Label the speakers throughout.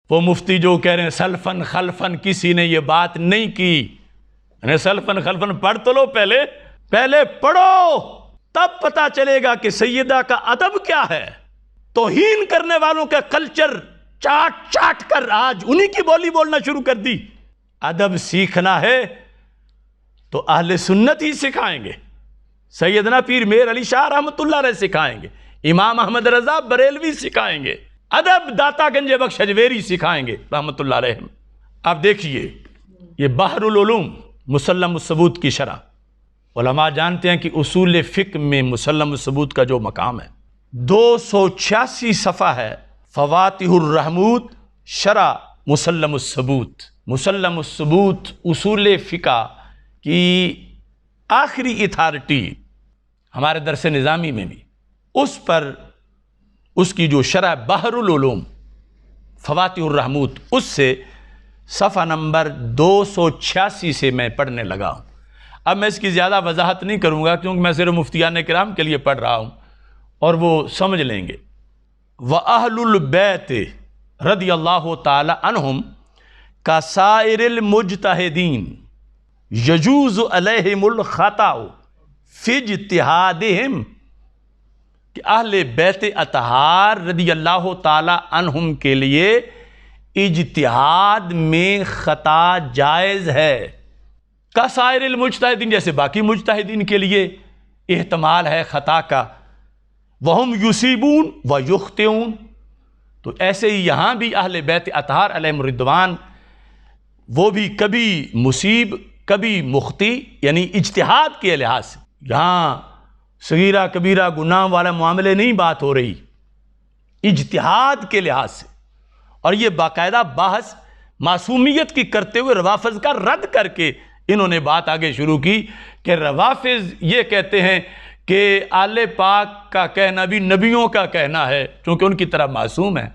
Speaker 1: وہ مفتی جو کہہ رہے ہیں سلفن خلفن، کسی نے یہ بات نہیں کی. سلفن خلفن پڑھ تو لو، پہلے پڑھو، تب پتا چلے گا کہ سیدہ کا ادب کیا ہے. توہین کرنے والوں کا کلچر چاٹ کر آج انہی کی بولی بولنا شروع کر دی. ادب سیکھنا ہے تو اہل سنت ہی سکھائیں گے. سیدنا پیر میر علی شاہ رحمۃ اللہ علیہ سکھائیں گے، امام احمد رضا بریلوی سکھائیں گے، ادب داتا گنج بخش اجویری سکھائیں گے رحمۃ اللہ علیہ. اب دیکھیے یہ بحر العلوم مسلم الثبوت کی شرح. علماء جانتے ہیں کہ اصول فقہ میں مسلم الثبوت کا جو مقام ہے 286 صفحہ ہے. فواتح الرحمود شرح مسلم الثبوت. مسلم الثبوت اصول فقہ کی آخری اتھارٹی ہمارے درس نظامی میں بھی، اس پر اس کی جو شرح بحر العلوم فواتح الرحمود، اس سے صفحہ نمبر 286 سے میں پڑھنے لگا ہوں. اب میں اس کی زیادہ وضاحت نہیں کروں گا کیونکہ میں صرف مفتیان کرام کے لیے پڑھ رہا ہوں اور وہ سمجھ لیں گے. وَأَهْلُ الْبَيْتِ رضی اللہ تعالی عنہم كَسَائِرِ الْمُجْتَہِدِينَ يَجُوزُ عَلَيْهِمُ الْخَطَأُ فِي اجْتِہَادِهِمْ، کہ اہل بیت اطہار رضی اللہ تعالی عنہم کے لیے اجتہاد میں خطا جائز ہے. کسائر المجتہدین، جیسے باقی مجتہدین کے لیے احتمال ہے خطا کا. وہم یصیبون و یخطئون، تو ایسے ہی یہاں بھی اہل بیت اطہار علیہم الرضوان وہ بھی کبھی مصیب کبھی مخطی، یعنی اجتہاد کے لحاظ سے. یہاں صغیرہ کبیرہ گناہ والا معاملے نہیں بات ہو رہی، اجتہاد کے لحاظ سے. اور یہ باقاعدہ بحث معصومیت کی کرتے ہوئے روافض کا رد کر کے انہوں نے بات آگے شروع کی کہ روافض یہ کہتے ہیں کہ آل پاک کا کہنا بھی نبیوں کا کہنا ہے چونکہ ان کی طرح معصوم ہے.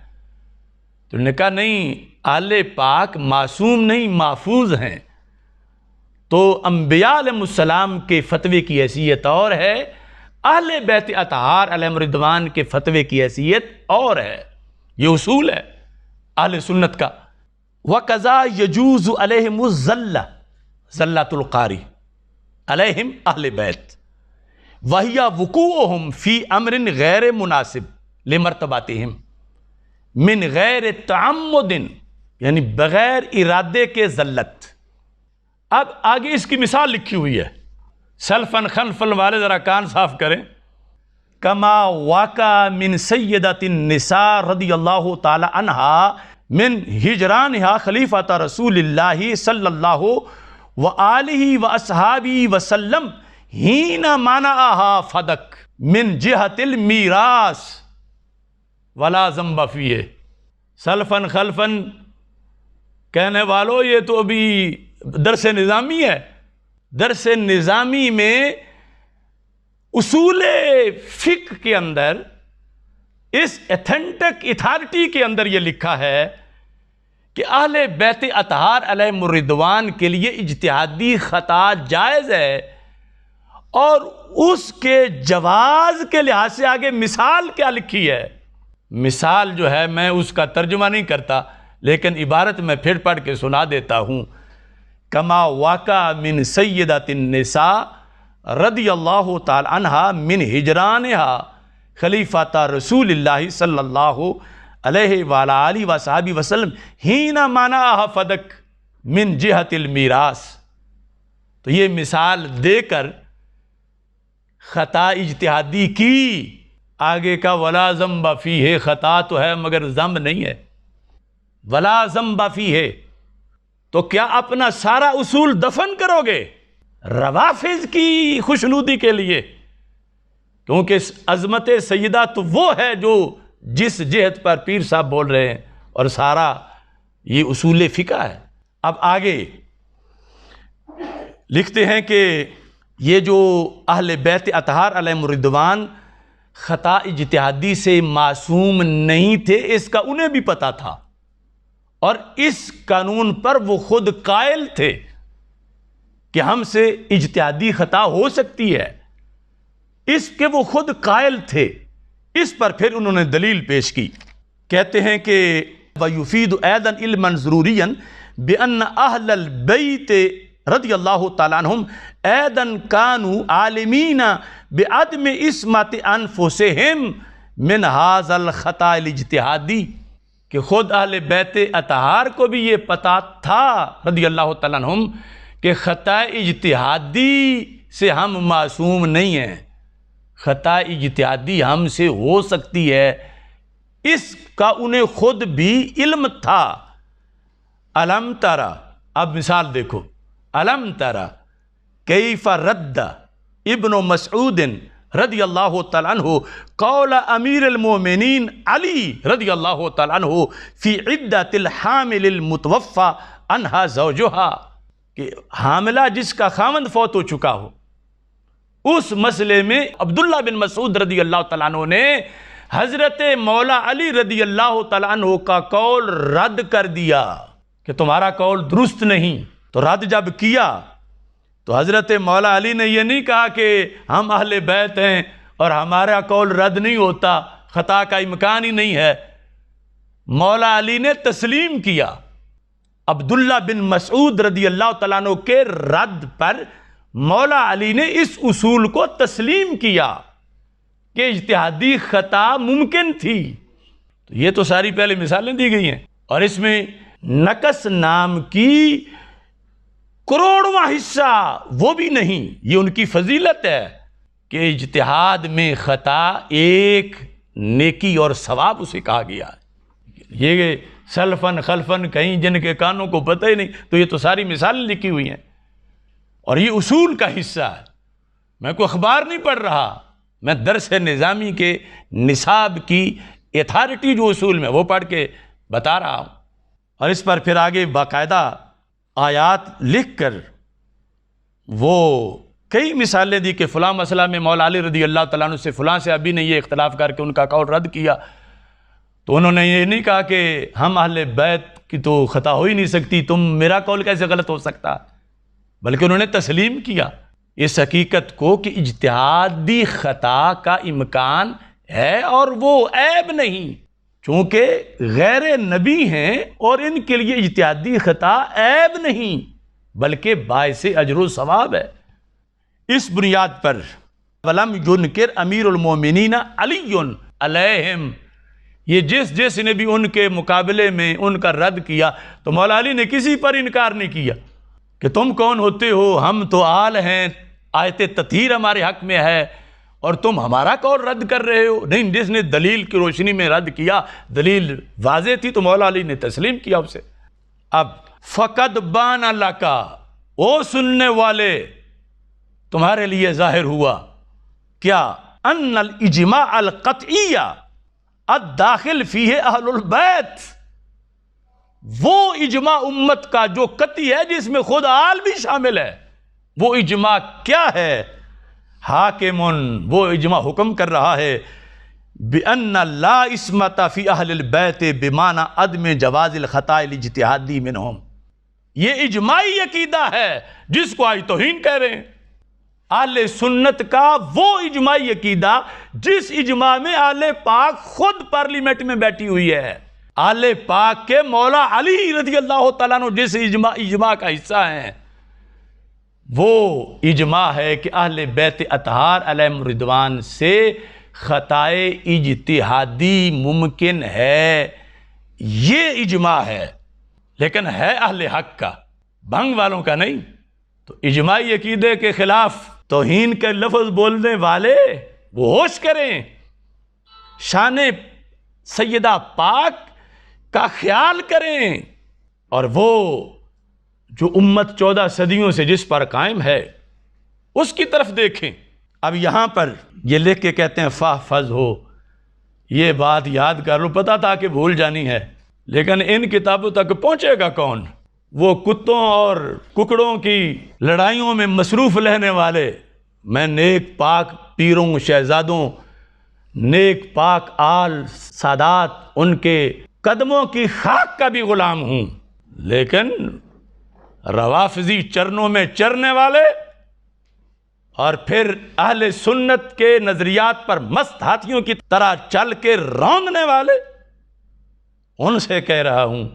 Speaker 1: تو انہوں نے کہا نہیں، آل پاک معصوم نہیں، محفوظ ہیں. تو انبیاء علیہ السلام کے فتوے کی حیثیت اور ہے، اہل بیت اطہار علیہم الرضوان کے فتوے کی حیثیت اور ہے. یہ اصول ہے اہل سنت کا. وَقَضَا يَجُوزُ عَلَيْهِمُ الزَّلَّةُ زَلَّةُ الْقَارِ عَلَيْهِمْ اہل بیت وَهِيَ وُقُوعُهُمْ فِي أَمْرٍ غَيْرِ مُنَاسِبٍ لِمَرْتَبَاتِهِمْ مِنْ غَيْرِ تَعَمُّدٍ، یعنی بغیر ارادے کے ذلت. اب آگے اس کی مثال لکھی ہوئی ہے. سلفن خلفن والے ذرا کان صاف کریں. کما واقع من سیدۃ النساء رضی اللہ تعالی عنہا من ہجرانہا خلیفۃ رسول اللہ صلی اللہ وآلہ واصحابہ وسلم حین منعہا فدک من جہت المیراث ولا ذنب فیہ. سلفن خلفن کہنے والوں یہ تو ابھی درس نظامی ہے. درس نظامی میں اصول فقہ کے اندر اس ایتھنٹک اتھارٹی کے اندر یہ لکھا ہے کہ اہل بیت اطہار علیہم الرضوان کے لیے اجتہادی خطا جائز ہے. اور اس کے جواز کے لحاظ سے آگے مثال کیا لکھی ہے. مثال جو ہے میں اس کا ترجمہ نہیں کرتا لیکن عبارت میں پھر پڑھ کے سنا دیتا ہوں. کما واقع من سیدۃ النساء رضی اللہ تعالی عنہا من ہجرانہا خلیفۃ رسول اللہ صلی اللہ علیہ وآلہ وصحبہ وسلم حین منعہا فدک من جہت المیراث. تو یہ مثال دے کر خطا اجتہادی کی. آگے کا ولا ذنب فیہ، خطا تو ہے مگر ذنب نہیں ہے. ولا ذنب فیہ، تو کیا اپنا سارا اصول دفن کرو گے روافض کی خوشنودی کے لیے؟ کیونکہ عظمت سیدہ تو وہ ہے جو جس جہت پر پیر صاحب بول رہے ہیں، اور سارا یہ اصول فقہ ہے. اب آگے لکھتے ہیں کہ یہ جو اہل بیت اطہار علیہم الرضوان خطا اجتہادی سے معصوم نہیں تھے، اس کا انہیں بھی پتہ تھا، اور اس قانون پر وہ خود قائل تھے کہ ہم سے اجتہادی خطا ہو سکتی ہے. اس کے وہ خود قائل تھے. اس پر پھر انہوں نے دلیل پیش کی. کہتے ہیں کہ وَيُفِيدُ أَيْضًا عِلْمًا ضروریًا بِأَنَّ أَهْلَ الْبَيْتِ رضی اللہ تعالیٰ عنہم أيضًا كانوا عالمین بعدم عصمت انفسہم من هذا الخطأ الاجتہادی، کہ خود اہل بیت اطہار کو بھی یہ پتہ تھا رضی اللہ تعالیٰ عنہم کہ خطا اجتہادی سے ہم معصوم نہیں ہیں، خطا اجتہادی ہم سے ہو سکتی ہے، اس کا انہیں خود بھی علم تھا۔ الم ترى، اب مثال دیکھو، الم ترى کیف رد ابن مسعود رضی اللہ تعالیٰ عنہ قول امیر المومنین علی رضی اللہ تعالیٰ عنہ فی عدت الحامل المتوفى عنہا زوجہا، کہ حاملہ جس کا خاوند فوت ہو چکا ہو، اس مسئلے میں عبداللہ بن مسعود رضی اللہ تعالیٰ عنہ نے حضرت مولا علی رضی اللہ تعالیٰ عنہ کا قول رد کر دیا کہ تمہارا قول درست نہیں۔ تو رد جب کیا تو حضرت مولا علی نے یہ نہیں کہا کہ ہم اہل بیت ہیں اور ہمارا قول رد نہیں ہوتا، خطا کا امکان ہی نہیں ہے۔ مولا علی نے تسلیم کیا، عبداللہ بن مسعود رضی اللہ تعالیٰ عنہ کے رد پر مولا علی نے اس اصول کو تسلیم کیا کہ اجتہادی خطا ممکن تھی۔ تو یہ تو ساری پہلے مثالیں دی گئی ہیں، اور اس میں نقص نام کی کروڑواں حصہ وہ بھی نہیں، یہ ان کی فضیلت ہے کہ اجتہاد میں خطا ایک نیکی اور ثواب اسے کہا گیا ہے۔ یہ سلفن خلفن کہیں جن کے کانوں کو پتہ ہی نہیں، تو یہ تو ساری مثالیں لکھی ہوئی ہیں، اور یہ اصول کا حصہ ہے۔ میں کوئی اخبار نہیں پڑھ رہا، میں درس نظامی کے نصاب کی اتھارٹی جو اصول میں وہ پڑھ کے بتا رہا ہوں، اور اس پر پھر آگے باقاعدہ آیات لکھ کر وہ کئی مثالیں دی کہ فلاں مسئلہ میں مولا علی رضی اللہ تعالیٰ عنہ سے فلاں سے ابھی نے یہ اختلاف کر کے ان کا قول رد کیا، تو انہوں نے یہ نہیں کہا کہ ہم اہل بیت کی تو خطا ہو ہی نہیں سکتی، تم میرا قول کیسے غلط ہو سکتا، بلکہ انہوں نے تسلیم کیا اس حقیقت کو کہ اجتہادی خطا کا امکان ہے اور وہ عیب نہیں، چونکہ غیر نبی ہیں اور ان کے لیے اجتہادی خطا عیب نہیں بلکہ باعث اجر و ثواب ہے۔ اس بنیاد پر وَلَمْ يُنْكِرْ امیر المومنین علی علیہم، یہ جس نے بھی ان کے مقابلے میں ان کا رد کیا تو مولا علی نے کسی پر انکار نہیں کیا کہ تم کون ہوتے ہو، ہم تو آل ہیں، آیت تطہیر ہمارے حق میں ہے اور تم ہمارا قول رد کر رہے ہو۔ نہیں، جس نے دلیل کی روشنی میں رد کیا، دلیل واضح تھی تو مولا علی نے تسلیم کیا اسے۔ اب فَقَدْ بَانَ لَكَ، او سننے والے تمہارے لیے ظاہر ہوا کیا، ان الاجماع القطعی الداخل فیہ اہل البیت، وہ اجماع امت کا جو قطعی ہے جس میں خود آل بھی شامل ہے، وہ اجماع کیا ہے؟ حاکمن، وہ اجماع حکم کر رہا ہے بِأَنَّ لَا عِصْمَةَ فِي أَهْلِ الْبَيْتِ بِمَعنَى عَدْمِ جَوَازِ الْخَطَاءِ الْاجْتِهَادِي مِنْهُمْ، یہ اجماعی عقیدہ ہے جس کو آج توہین کہہ رہے ہیں۔ اہل سنت کا وہ اجماعی عقیدہ جس اجماع میں اہل پاک خود پارلیمنٹ میں بیٹھی ہوئی ہے، اہل پاک کے مولا علی رضی اللہ تعالیٰ عنہ جس اجماع کا حصہ ہیں، وہ اجماع ہے کہ اہل بیت اطہار علیہم رضوان سے خطائے اجتہادی ممکن ہے، یہ اجماع ہے، لیکن ہے اہل حق کا، بھنگ والوں کا نہیں۔ تو اجماعی عقیدے کے خلاف توہین کے لفظ بولنے والے وہ ہوش کریں، شان سیدہ پاک کا خیال کریں، اور وہ جو امت 14 صدیوں سے جس پر قائم ہے اس کی طرف دیکھیں۔ اب یہاں پر یہ لکھ کے کہتے ہیں فاحفظ ہو، یہ بات یاد کر لو، پتہ تھا کہ بھول جانی ہے، لیکن ان کتابوں تک پہنچے گا کون؟ وہ کتوں اور ککڑوں کی لڑائیوں میں مصروف رہنے والے۔ میں نیک پاک پیروں شہزادوں، نیک پاک آل سادات، ان کے قدموں کی خاک کا بھی غلام ہوں، لیکن روافضی چرنوں میں چرنے والے اور پھر اہل سنت کے نظریات پر مست ہاتھیوں کی طرح چل کے روندنے والے، ان سے کہہ رہا ہوں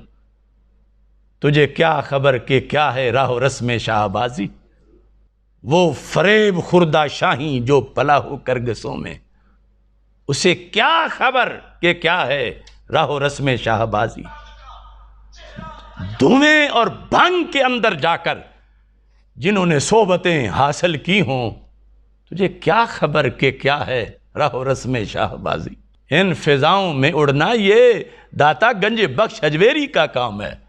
Speaker 1: تجھے کیا خبر کہ کیا ہے راہ و رسم شاہ بازی، وہ فریب خوردہ شاہی جو پلا ہو کرگسوں میں، اسے کیا خبر کہ کیا ہے راہ و رسم شاہ بازی۔ دھویں اور بھنگ کے اندر جا کر جنہوں نے صحبتیں حاصل کی ہوں، تجھے کیا خبر کہ کیا ہے راہ و رسم شاہ بازی۔ ان فضاؤں میں اڑنا یہ داتا گنج بخش اجویری کا کام ہے۔